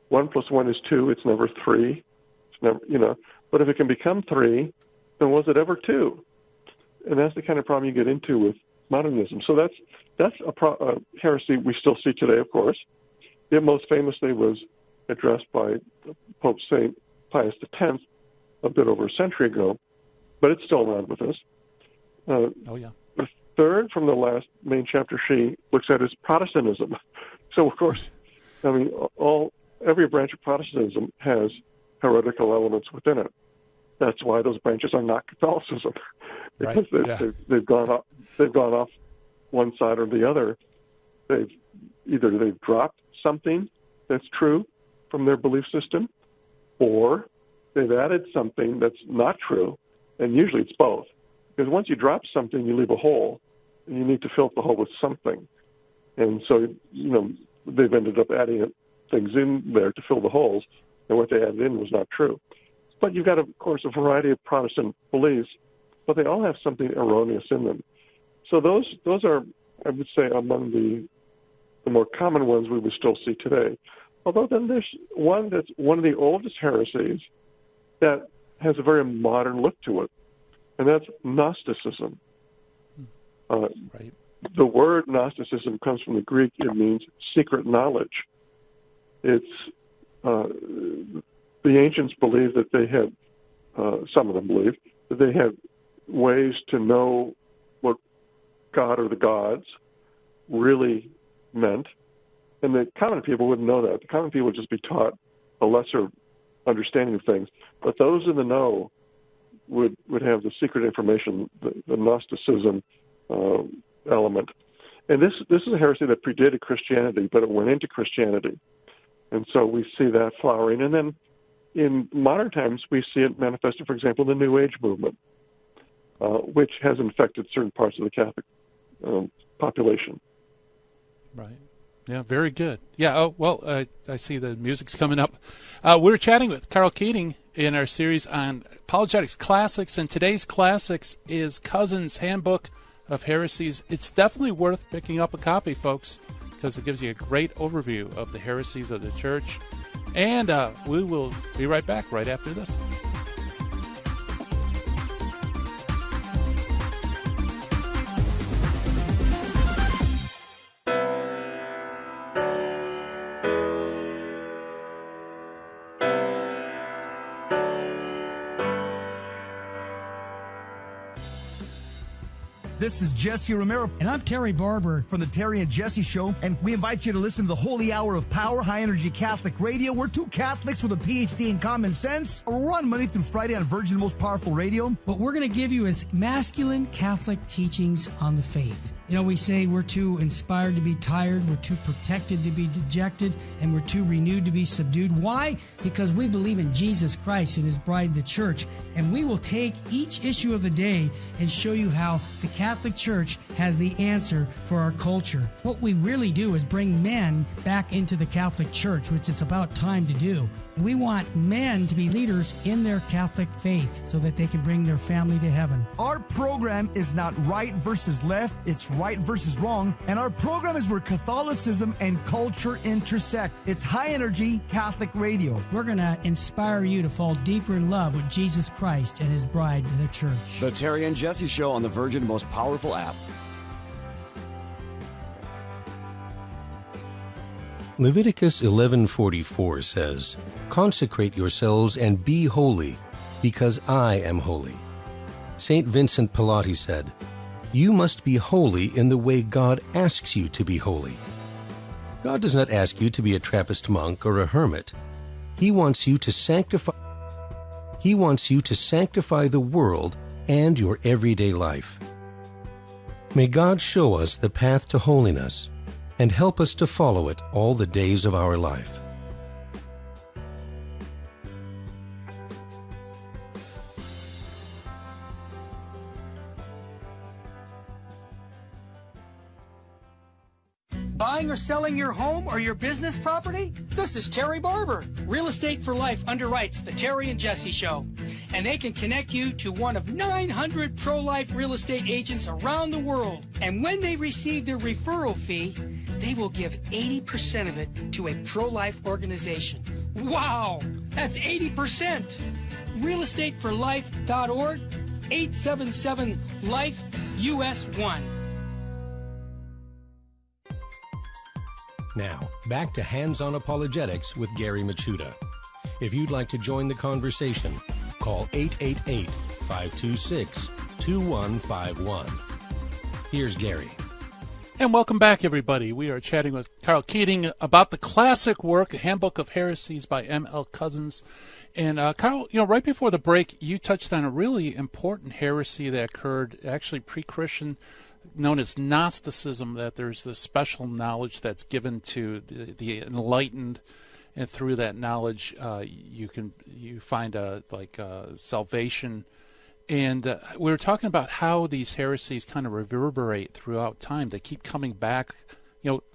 1 + 1 is 2. It's never 3. It's never, But if it can become 3, then was it ever 2? And that's the kind of problem you get into with modernism. So that's a heresy we still see today, of course. It most famously was addressed by Pope St. Pius X a bit over a century ago, but it's still around with us. The third from the last main chapter she looks at is Protestantism. So, of course, every branch of Protestantism has heretical elements within it. That's why those branches are not Catholicism, because they've gone off one side or the other. They've dropped something that's true from their belief system, or they've added something that's not true, and usually it's both. Because once you drop something, you leave a hole, and you need to fill the hole with something. And so, they've ended up adding things in there to fill the holes, and what they added in was not true. But you've got, of course, a variety of Protestant beliefs, but they all have something erroneous in them. So those are, I would say, among the more common ones we would still see today. Although then there's one that's one of the oldest heresies that has a very modern look to it, and that's Gnosticism. The word Gnosticism comes from the Greek. It means secret knowledge. It's the ancients believed that they had, some of them believed, that they had ways to know what God or the gods really meant, and the common people wouldn't know that. The common people would just be taught a lesser understanding of things. But those in the know would have the secret information, the Gnosticism element. And this is a heresy that predated Christianity, but it went into Christianity. And so we see that flowering. And then in modern times, we see it manifested, for example, in the New Age movement, which has infected certain parts of the Catholic population. Right. Yeah, very good. Yeah, I see the music's coming up. We're chatting with Karl Keating in our series on Apologetics Classics, and today's Classics is Cousin's Handbook of Heresies. It's definitely worth picking up a copy, folks, because it gives you a great overview of the heresies of the church. And we will be right back right after this. This is Jesse Romero. And I'm Terry Barber From the Terry and Jesse Show. And we invite you to listen to the Holy Hour of Power, High Energy Catholic Radio. We're two Catholics with a PhD in common sense. We're on Monday through Friday on Virgin Most Powerful Radio. What we're going to give you is masculine Catholic teachings on the faith. We say we're too inspired to be tired, we're too protected to be dejected, and we're too renewed to be subdued. Why? Because we believe in Jesus Christ and His bride, the church, and we will take each issue of the day and show you how the Catholic Church has the answer for our culture. What we really do is bring men back into the Catholic Church, which is about time to do. We want men to be leaders in their Catholic faith so that they can bring their family to heaven. Our program is not right versus left, it's right versus wrong, and our program is where Catholicism and culture intersect. It's High Energy Catholic Radio. We're going to inspire you to fall deeper in love with Jesus Christ and His bride, the church. The Terry and Jesse Show on the Virgin Most Powerful app. Leviticus 11:44 says, "Consecrate yourselves and be holy, because I am holy." St. Vincent Pallotti said, "You must be holy in the way God asks you to be holy." God does not ask you to be a Trappist monk or a hermit. He wants you to sanctify the world and your everyday life. May God show us the path to holiness and help us to follow it all the days of our life. Buying or selling your home or your business property? This is Terry Barber. Real Estate for Life underwrites the Terry and Jesse Show. And they can connect you to one of 900 pro-life real estate agents around the world. And when they receive their referral fee, they will give 80% of it to a pro-life organization. Wow! That's 80%! realestateforlife.org, 877-LIFE-US1. Now, back to Hands-on Apologetics with Gary Machuda. If you'd like to join the conversation, call 888-526-2151. Here's Gary. And welcome back, everybody. We are chatting with Karl Keating about the classic work, Handbook of Heresies by M.L. Cousins. And Karl, right before the break, you touched on a really important heresy that occurred actually pre-Christian, known as Gnosticism, that there's this special knowledge that's given to the enlightened, and through that knowledge you find salvation. And we were talking about how these heresies kind of reverberate throughout time. They keep coming back,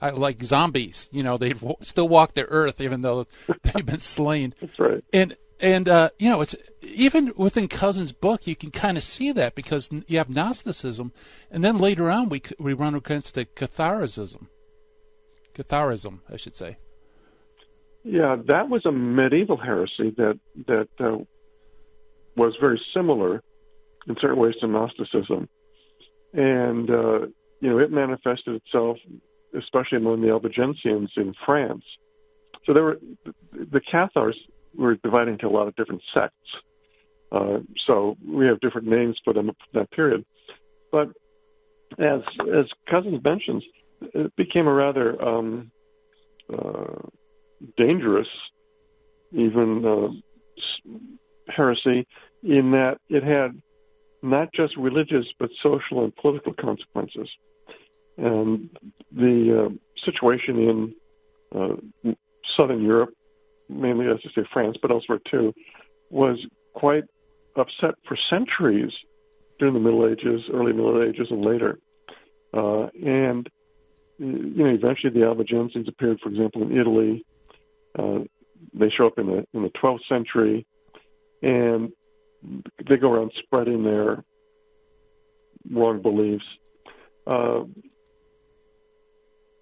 like zombies. They still walk the earth even though they've been slain. That's right. And it's even within Cousins' book, you can kind of see that, because you have Gnosticism, and then later on we run against the Catharism, I should say. Yeah, that was a medieval heresy that was very similar in certain ways to Gnosticism, and it manifested itself especially among the Albigensians in France. So the Cathars were divided into a lot of different sects. So we have different names for them at that period. But as Cousins mentions, it became a rather dangerous, even heresy, in that it had not just religious but social and political consequences. And the situation in Southern Europe, mainly, as I say, France, but elsewhere too, was quite upset for centuries during the Middle Ages, early Middle Ages, and later. And eventually the Albigensians appeared, for example, in Italy. They show up in the 12th century, and they go around spreading their wrong beliefs.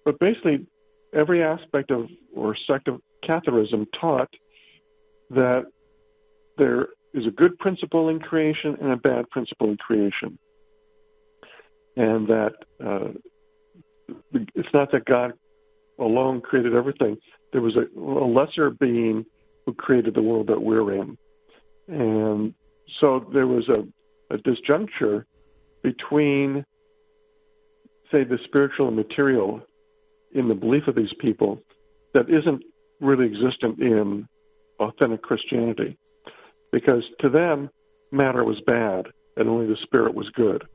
But basically, every aspect of or sect of Catharism taught that there is a good principle in creation and a bad principle in creation. And that it's not that God alone created everything. There was a lesser being who created the world that we're in. And so there was a disjuncture between, say, the spiritual and material in the belief of these people that isn't really existent in authentic Christianity. Because to them, matter was bad and only the spirit was good.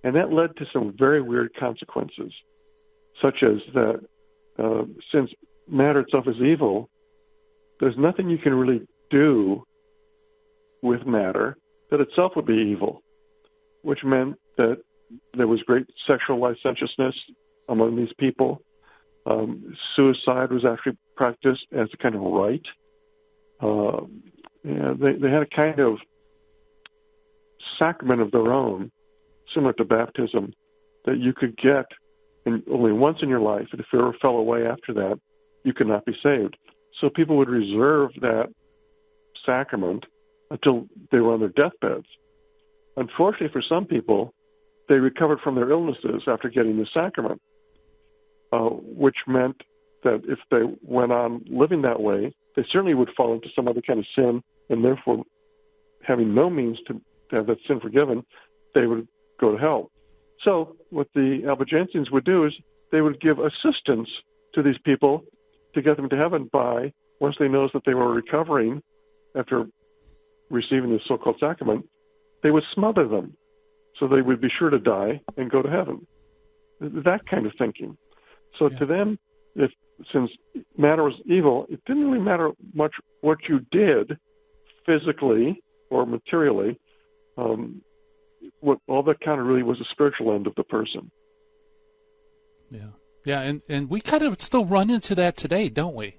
And that led to some very weird consequences, such as that since matter itself is evil, there's nothing you can really do with matter that itself would be evil, which meant that there was great sexual licentiousness among these people. Suicide was actually practiced as a kind of rite. They had a kind of sacrament of their own, similar to baptism, that you could get only once in your life, and if you ever fell away after that, you could not be saved. So people would reserve that sacrament until they were on their deathbeds. Unfortunately for some people, they recovered from their illnesses after getting the sacrament, which meant that if they went on living that way, they certainly would fall into some other kind of sin, and therefore, having no means to have that sin forgiven, they would go to hell. So what the Albigensians would do is they would give assistance to these people to get them to heaven by once they noticed that they were recovering after receiving the so-called sacrament, they would smother them so they would be sure to die and go to heaven. That kind of thinking. So to them, since matter was evil, it didn't really matter much what you did physically or materially. What all that counted really was the spiritual end of the person. Yeah, and we kind of still run into that today, don't we?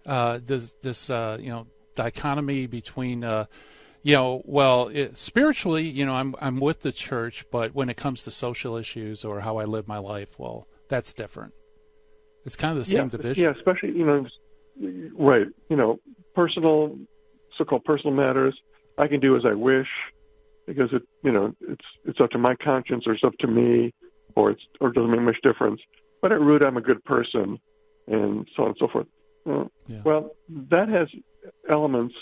This dichotomy between spiritually, I'm with the church, but when it comes to social issues or how I live my life, well, that's different. It's kind of the same division. Yeah, especially, right, personal, so-called personal matters, I can do as I wish because it's up to my conscience or it's up to me or it doesn't make much difference. But at root, I'm a good person and so on and so forth. Well, that has elements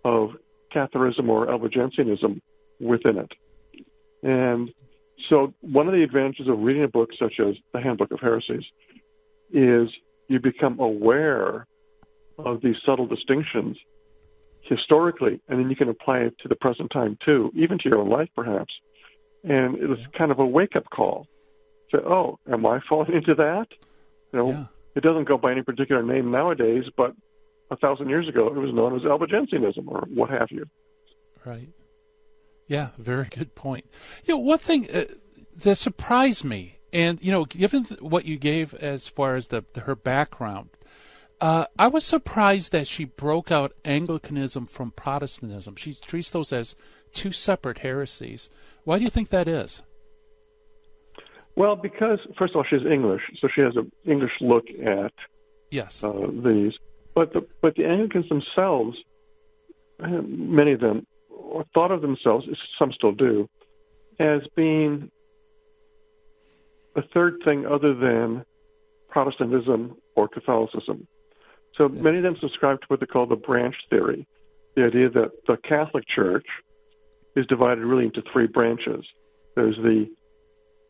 of Catharism or Albigensianism within it. And so one of the advantages of reading a book such as the Handbook of Heresies is you become aware of these subtle distinctions historically, and then you can apply it to the present time too, even to your own life perhaps. And it is kind of a wake-up call. Say, oh, am I falling into that? It doesn't go by any particular name nowadays, but 1,000 years ago it was known as Albigensianism or what have you. Right. Yeah, very good point. One thing that surprised me, and given what you gave as far as her background, I was surprised that she broke out Anglicanism from Protestantism. She treats those as two separate heresies. Why do you think that is? Well, because, first of all, she's English, so she has an English look at these. But the Anglicans themselves, many of them, thought of themselves, some still do, as being a third thing other than Protestantism or Catholicism. So many of them subscribe to what they call the branch theory, the idea that the Catholic Church is divided really into three branches. There's the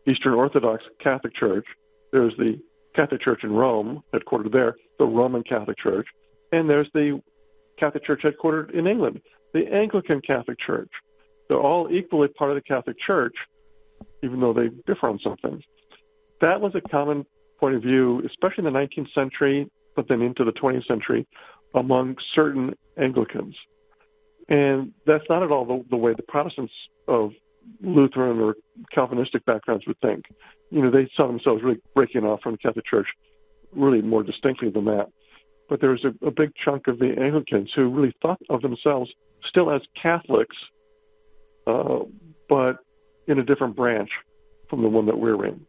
Eastern Orthodox Catholic Church, there's the Catholic Church in Rome, headquartered there, the Roman Catholic Church, and there's the Catholic Church headquartered in England, the Anglican Catholic Church. They're all equally part of the Catholic Church, even though they differ on some things. That was a common point of view, especially in the 19th century, but then into the 20th century, among certain Anglicans. And that's not at all the way the Protestants of Lutheran or Calvinistic backgrounds would think. They saw themselves really breaking off from the Catholic Church really more distinctly than that. But there was a big chunk of the Anglicans who really thought of themselves still as Catholics, but in a different branch from the one that we're in.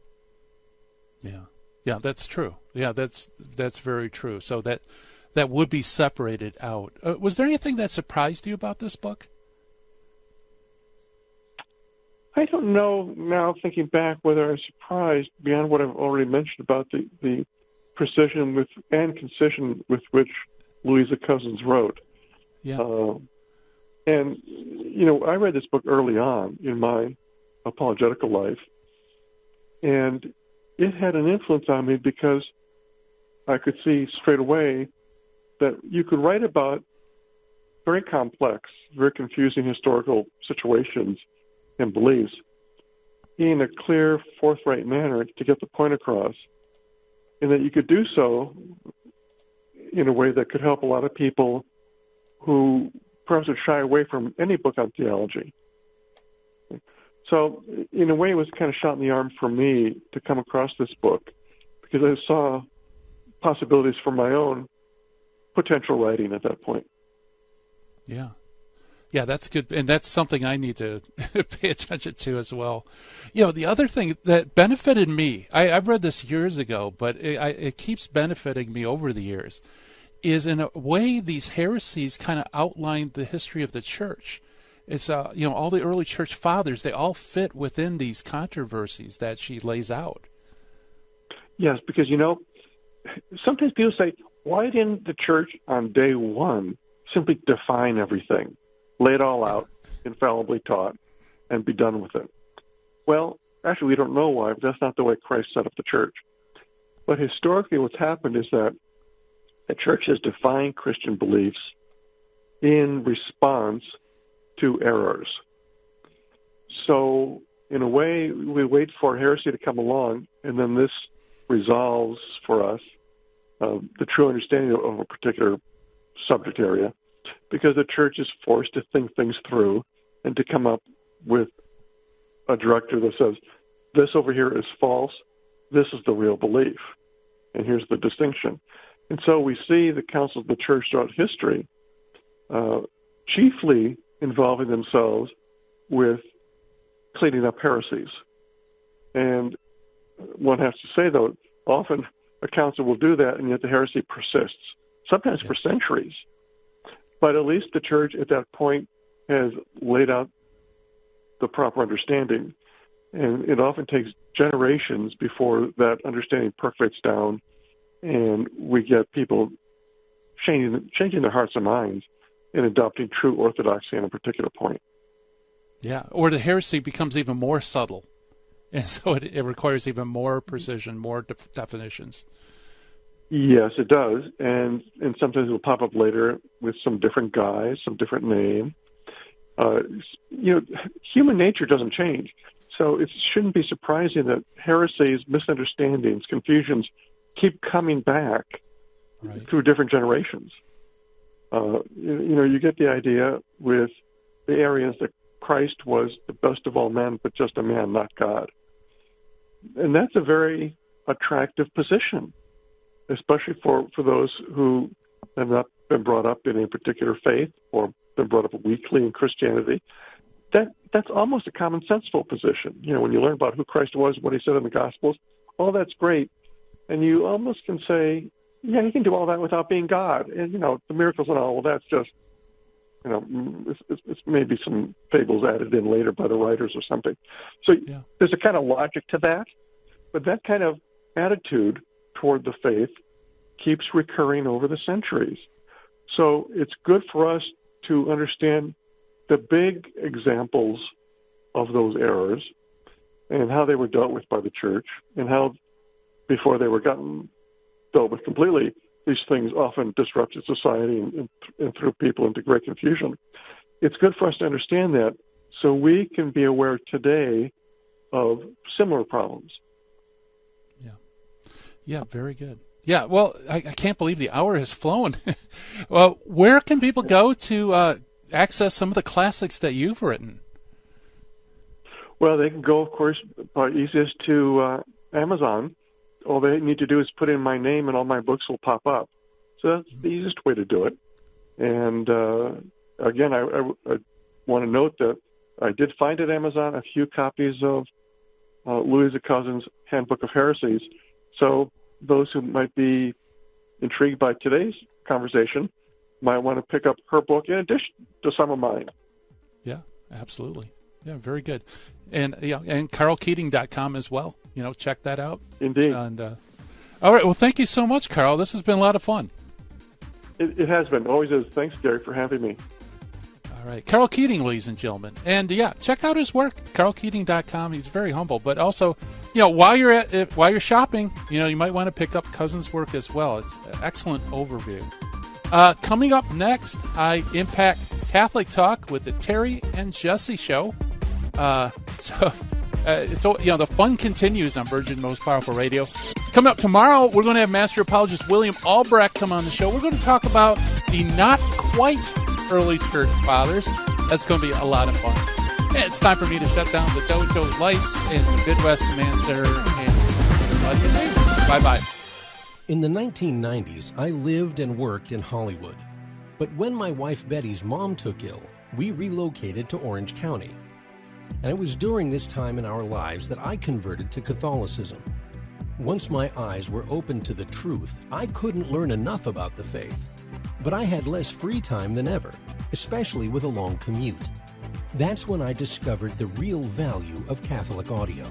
Yeah, that's true. Yeah, that's very true. So that would be separated out. Was there anything that surprised you about this book? I don't know now, thinking back, whether I was surprised beyond what I've already mentioned about the precision and concision with which Louisa Cousins wrote. Yeah. And, I read this book early on in my apologetical life, and it had an influence on me because I could see straight away that you could write about very complex, very confusing historical situations and beliefs in a clear, forthright manner to get the point across, and that you could do so in a way that could help a lot of people who perhaps would shy away from any book on theology. So, in a way, it was kind of shot in the arm for me to come across this book because I saw possibilities for my own potential writing at that point. Yeah. Yeah, that's good. And that's something I need to pay attention to as well. The other thing that benefited me, I've read this years ago, but it keeps benefiting me over the years, is in a way these heresies kind of outlined the history of the church. It's, all the early church fathers, they all fit within these controversies that she lays out. Yes, because, sometimes people say, why didn't the church on day one simply define everything, lay it all out, infallibly taught, and be done with it? Well, actually, we don't know why, but that's not the way Christ set up the church. But historically, what's happened is that The church has defined Christian beliefs in response to errors. So, in a way, we wait for heresy to come along, and then this resolves for us the true understanding of a particular subject area, because the church is forced to think things through and to come up with a directive that says, this over here is false, this is the real belief, and here's the distinction. And so we see the councils of the church throughout history chiefly involving themselves with cleaning up heresies. And one has to say, though, often a council will do that, and yet the heresy persists, sometimes for centuries. But at least the church at that point has laid out the proper understanding. And it often takes generations before that understanding percolates down and we get people changing their hearts and minds and adopting true orthodoxy on a particular point. Yeah, or the heresy becomes even more subtle. And so it requires even more precision, more definitions. Yes, it does. And sometimes it'll pop up later with some different guise, some different name. Human nature doesn't change. So it shouldn't be surprising that heresies, misunderstandings, confusions keep coming back through different generations. You get the idea with the Arians that Christ was the best of all men, but just a man, not God. And that's a very attractive position, especially for those who have not been brought up in a particular faith or been brought up weakly in Christianity. That's almost a common-senseful position. When you learn about who Christ was, what he said in the Gospels, all that's great. And you almost can say, yeah, he can do all that without being God. And, the miracles and all, well, that's just, it's maybe some fables added in later by the writers or something. So there's a kind of logic to that. But that kind of attitude toward the faith keeps recurring over the centuries. So it's good for us to understand the big examples of those errors and how they were dealt with by the church and how, before they were dealt with completely, these things often disrupted society and threw people into great confusion. It's good for us to understand that so we can be aware today of similar problems. Yeah, very good. Yeah, well, I can't believe the hour has flown. Well, where can people go to access some of the classics that you've written? Well, they can go, of course, easiest to Amazon. All they need to do is put in my name and all my books will pop up. So that's the easiest way to do it. And again, I want to note that I did find at Amazon a few copies of Louisa Cousin's Handbook of Heresies. So those who might be intrigued by today's conversation might want to pick up her book in addition to some of mine. Yeah, absolutely. Yeah, very good. And and KarlKeating.com as well. Check that out. Indeed. And all right. Well, thank you so much, Karl. This has been a lot of fun. It has been. Always is. Thanks, Gary, for having me. All right. Karl Keating, ladies and gentlemen. And check out his work, KarlKeating.com. He's very humble, but also, while you're shopping, you might want to pick up Cousin's work as well. It's an excellent overview. Coming up next, I impact Catholic Talk with the Terry and Jesse Show. The fun continues on Virgin Most Powerful Radio. Coming up tomorrow, we're going to have Master Apologist William Albrecht come on the show. We're going to talk about the not quite early church fathers. That's going to be a lot of fun. And it's time for me to shut down the Dojo lights and the Midwest Command Center. And bye-bye. In the 1990s, I lived and worked in Hollywood. But when my wife Betty's mom took ill, we relocated to Orange County. And it was during this time in our lives that I converted to Catholicism. Once my eyes were opened to the truth, I couldn't learn enough about the faith. But I had less free time than ever, especially with a long commute. That's when I discovered the real value of Catholic audio.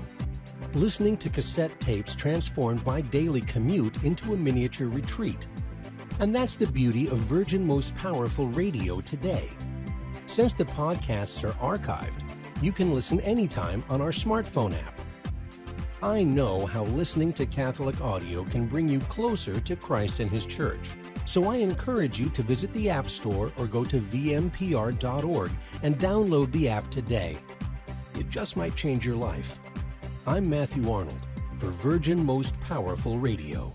Listening to cassette tapes transformed my daily commute into a miniature retreat. And that's the beauty of Virgin Most Powerful Radio today. Since the podcasts are archived, you can listen anytime on our smartphone app. I know how listening to Catholic audio can bring you closer to Christ and His Church. So I encourage you to visit the App Store or go to vmpr.org and download the app today. It just might change your life. I'm Matthew Arnold for Virgin Most Powerful Radio.